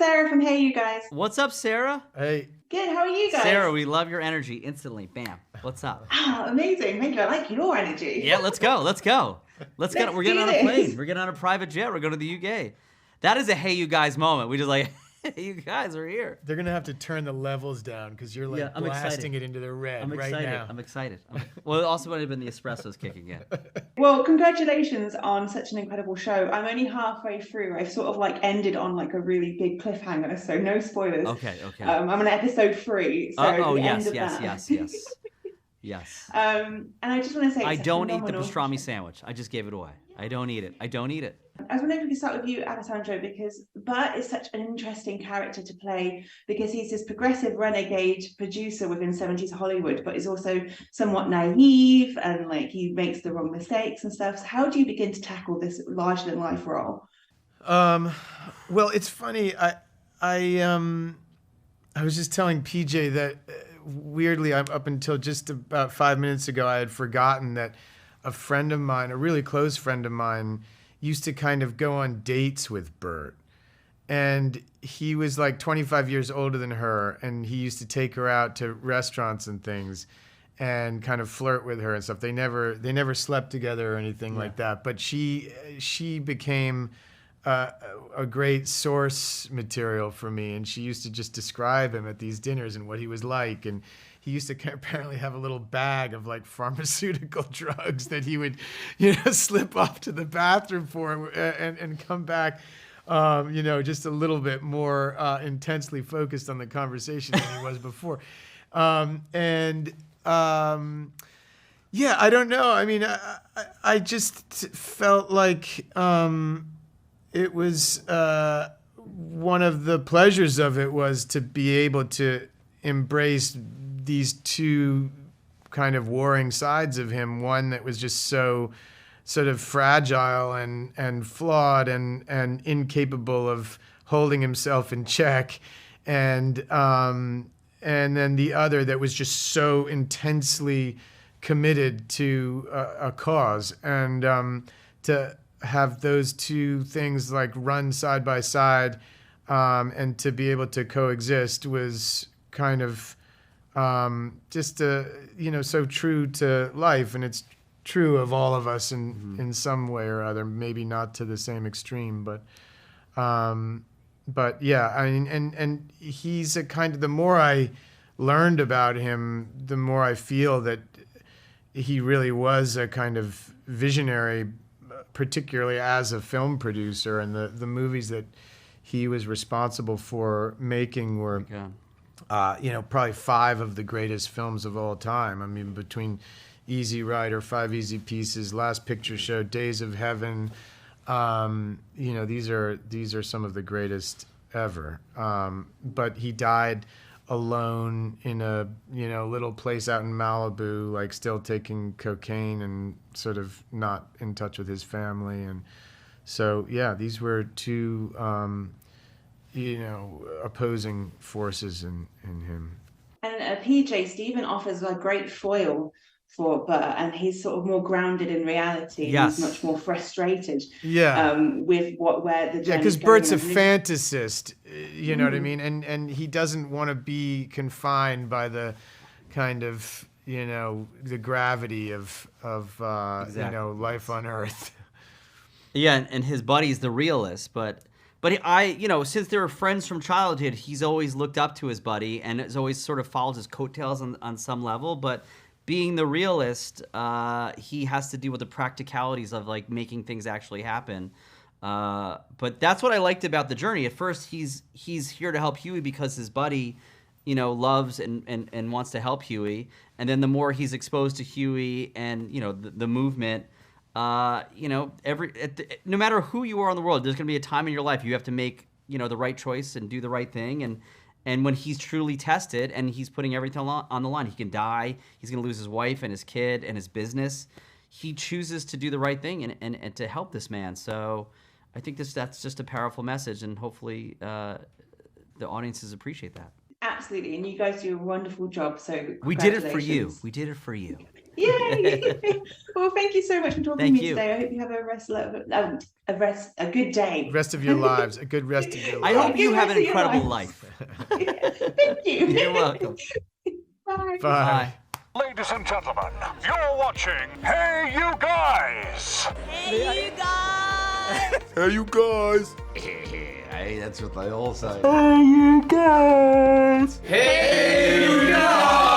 Sarah from Hey You Guys. What's up, Sarah? Hey. Good, how are you guys? Sarah, we love your energy instantly. Bam. What's up? Oh, amazing. Thank you. I like your energy. Yeah, let's go. We're getting on a plane. We're getting on a private jet. We're going to the UK. That is a Hey You Guys moment. We just like, hey, you guys are here. They're going to have to turn the levels down because you're like blasting it into the red right now. I'm excited. Well, it also might have been the espressos kicking in. Well, congratulations on such an incredible show. I'm only halfway through. I've sort of like ended on like a really big cliffhanger, so no spoilers. Okay. I'm on episode 3. So yes. And I just want to say I don't eat the pastrami sandwich. I just gave it away. I don't eat it. I was wondering if we could start with you, Alessandro, because Bert is such an interesting character to play because he's this progressive renegade producer within 70s Hollywood, but is also somewhat naive and like he makes the wrong mistakes and stuff. So how do you begin to tackle this larger-than-life role? Well, it's funny. I was just telling PJ that weirdly, up until just about 5 minutes ago, I had forgotten that a friend of mine, a really close friend of mine, used to kind of go on dates with Bert. And he was like 25 years older than her, and he used to take her out to restaurants and things and kind of flirt with her and stuff. They never slept together or anything like that. But she became a great source material for me, and she used to just describe him at these dinners and what he was like. And he used to apparently have a little bag of like pharmaceutical drugs that he would, slip off to the bathroom for and come back, just a little bit more intensely focused on the conversation than he was before. I don't know. I mean, I just felt like it was one of the pleasures of it was to be able to embrace these two kind of warring sides of him. One that was just so sort of fragile and flawed and incapable of holding himself in check, and then the other that was just so intensely committed to a cause. And to have those two things like run side by side and to be able to coexist was kind of just so true to life, and it's true of all of us in some way or other. Maybe not to the same extreme, but yeah. I mean, and he's a kind of, the more I learned about him, the more I feel that he really was a kind of visionary, particularly as a film producer, and the movies that he was responsible for making were. Probably 5 of the greatest films of all time. I mean, between Easy Rider, 5 Easy Pieces, Last Picture Show, Days of Heaven, these are some of the greatest ever. But he died alone in a little place out in Malibu, like still taking cocaine and sort of not in touch with his family. And so these were two opposing forces in him. And PJ, Stephen offers a great foil for Bert, and he's sort of more grounded in reality. Yes. He's much more frustrated. With where the because Bert's a fantasist, you know what I mean, and he doesn't want to be confined by the kind of the gravity of exactly. Life on Earth. Yeah, and his buddy's the realist, but since they were friends from childhood, he's always looked up to his buddy and has always sort of followed his coattails on some level. But being the realist, he has to deal with the practicalities of like making things actually happen. But that's what I liked about the journey. At first, he's here to help Huey because his buddy, loves and wants to help Huey. And then the more he's exposed to Huey and the movement. No matter who you are in the world, there's going to be a time in your life you have to make, the right choice and do the right thing. And when he's truly tested and he's putting everything on the line, he can die. He's going to lose his wife and his kid and his business. He chooses to do the right thing and to help this man. So I think that's just a powerful message, and hopefully the audiences appreciate that. Absolutely, and you guys do a wonderful job. So we did it for you. We did it for you. Yay! Well, thank you so much for talking Thank to me you. today. I hope you have a good day. Rest of your lives, a good rest of your I lives. hope you Good have an rest of your incredible lives. life. Thank you. You're welcome. Bye. Bye. Ladies and gentlemen, you're watching Hey You Guys! Hey, you guys! Hey, you guys. Hey, that's what they all say. Hey, you guys. Hey, you guys!